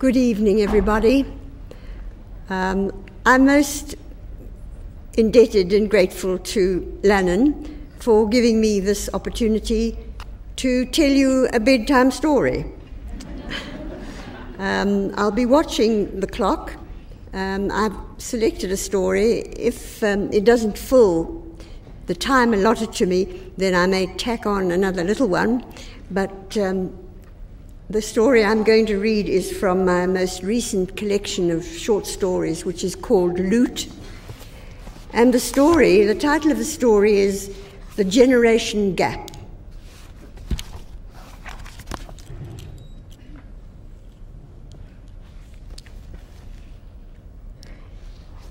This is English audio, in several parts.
Good evening, everybody. I'm most indebted and grateful to Lannan for giving me this opportunity to tell you a bedtime story. I'll be watching the clock. I've selected a story. If it doesn't fill the time allotted to me, then I may tack on another little one. But the story I'm going to read is from my most recent collection of short stories, which is called Loot. And the title of the story is The Generation Gap.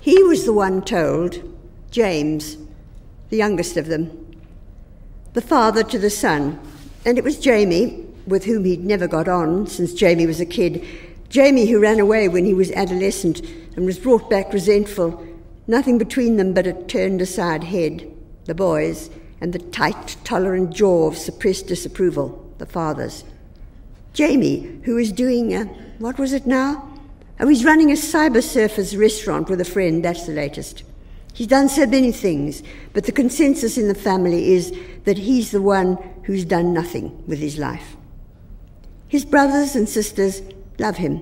He was the one told, James, the youngest of them, the father to the son, and it was Jamie, with whom he'd never got on since Jamie was a kid, Jamie who ran away when he was adolescent and was brought back resentful, nothing between them but a turned-aside head, the boys, and the tight, tolerant jaw of suppressed disapproval, the father's. Jamie, who is doing, what was it now? Oh, he's running a cyber surfers restaurant with a friend, that's the latest. He's done so many things, but the consensus in the family is that he's the one who's done nothing with his life. His brothers and sisters love him,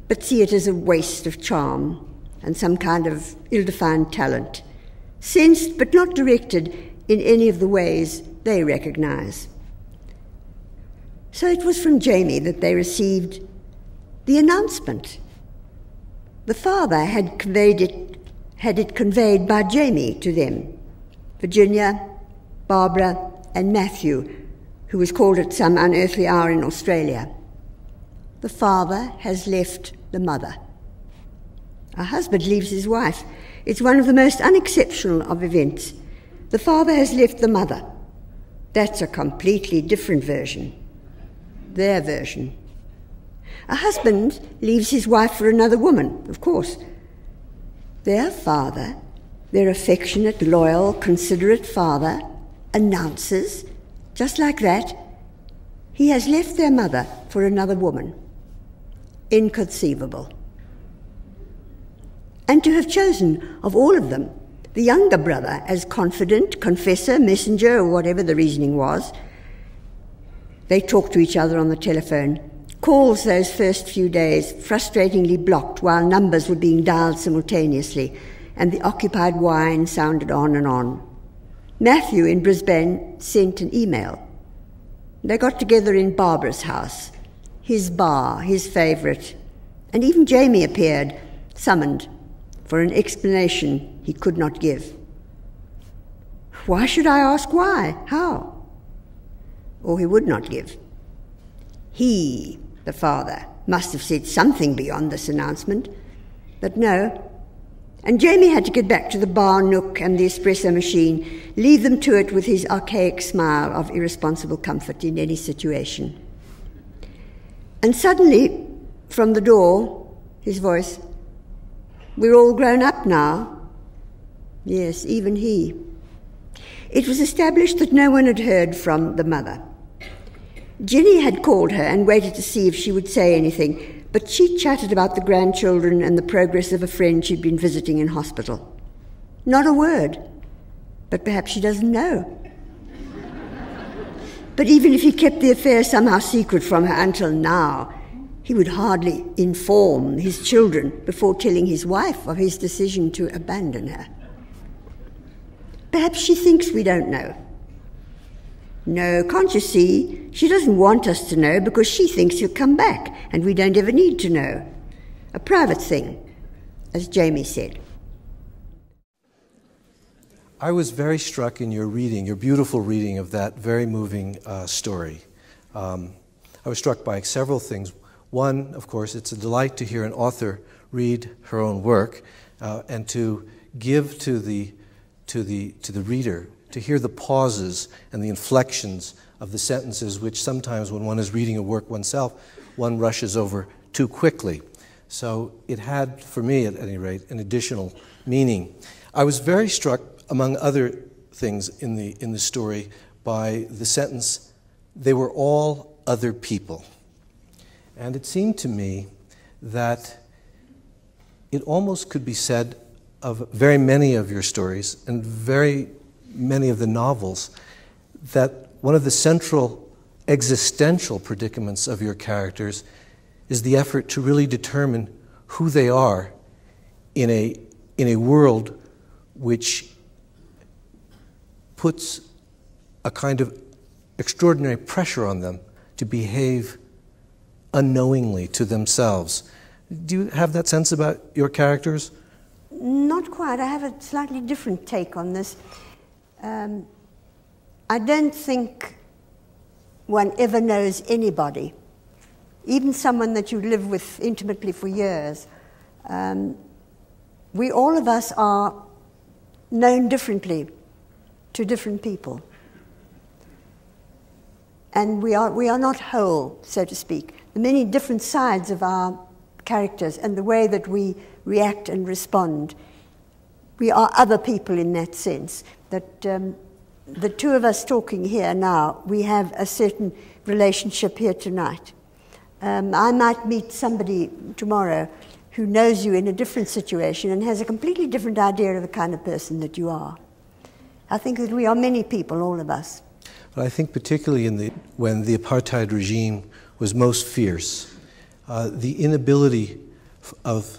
but see it as a waste of charm and some kind of ill-defined talent, sensed but not directed in any of the ways they recognize. So it was from Jamie that they received the announcement. The father had it conveyed by Jamie to them, Virginia, Barbara, and Matthew, who was called at some unearthly hour in Australia. The father has left the mother. A husband leaves his wife. It's one of the most unexceptional of events. The father has left the mother. That's a completely different version. Their version. A husband leaves his wife for another woman, of course. Their father, their affectionate, loyal, considerate father, announces, just like that, he has left their mother for another woman. Inconceivable. And to have chosen, of all of them, the younger brother as confidant, confessor, messenger, or whatever the reasoning was. They talked to each other on the telephone. Calls those first few days, frustratingly blocked while numbers were being dialed simultaneously, and the occupied whine sounded on and on. Matthew in Brisbane sent an email. They got together in Barbara's house, his bar, his favourite, and even Jamie appeared, summoned, for an explanation he could not give. Why should I ask why? How? Or he would not give. He, the father, must have said something beyond this announcement, but no. And Jamie had to get back to the bar nook and the espresso machine, leave them to it with his archaic smile of irresponsible comfort in any situation. And suddenly, from the door, his voice, "We're all grown up now." Yes, even he. It was established that no one had heard from the mother. Ginny had called her and waited to see if she would say anything, but she chatted about the grandchildren and the progress of a friend she'd been visiting in hospital. Not a word, but perhaps she doesn't know. But even if he kept the affair somehow secret from her until now, he would hardly inform his children before telling his wife of his decision to abandon her. Perhaps she thinks we don't know. No, can't you see? She doesn't want us to know because she thinks he'll come back and we don't ever need to know. A private thing, as Jamie said. I was very struck in your reading, your beautiful reading of that very moving story. I was struck by several things. One, of course, it's a delight to hear an author read her own work and to give to the reader, to hear the pauses and the inflections of the sentences, which sometimes when one is reading a work oneself, one rushes over too quickly. So it had, for me at any rate, an additional meaning. I was very struck, among other things in the story, by the sentence, "They were all other people." And it seemed to me that it almost could be said of very many of your stories and very many of the novels that one of the central existential predicaments of your characters is the effort to really determine who they are in a world which puts a kind of extraordinary pressure on them to behave unknowingly to themselves. Do you have that sense about your characters? Not quite. I have a slightly different take on this. I don't think one ever knows anybody, even someone that you live with intimately for years. We all of us are known differently to different people. And we are not whole, so to speak. The many different sides of our characters and the way that we react and respond, we are other people in that sense. That the two of us talking here now, we have a certain relationship here tonight. I might meet somebody tomorrow who knows you in a different situation and has a completely different idea of the kind of person that you are. I think that we are many people, all of us. But I think particularly when the apartheid regime was most fierce, the inability of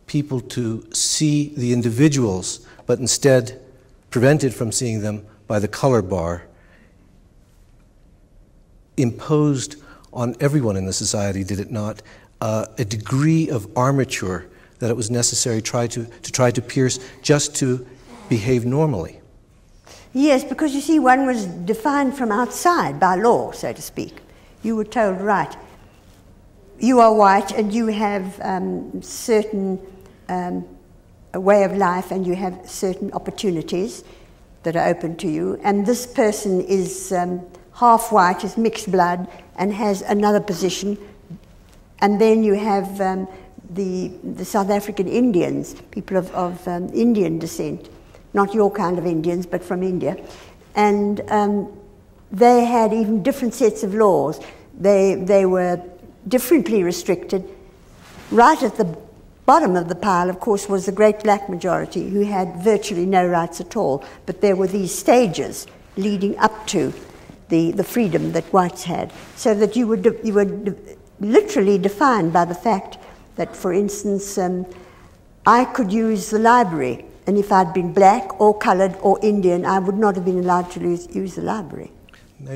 people to see the individuals, but instead prevented from seeing them by the color bar, imposed on everyone in the society, did it not, a degree of armature that it was necessary to try to pierce just to behave normally. Yes, because you see, one was defined from outside by law, so to speak. You were told, right, you are white and you have certain a way of life and you have certain opportunities that are open to you, and this person is half white, is mixed blood, and has another position. And then you have the South African Indians, people of Indian descent, not your kind of Indians, but from India. And they had even different sets of laws. They were differently restricted. Right at the bottom of the pile, of course, was the great black majority who had virtually no rights at all. But there were these stages leading up to the freedom that whites had, so that you were literally defined by the fact that, for instance, I could use the library, and if I'd been black or coloured or Indian, I would not have been allowed to use the library. Now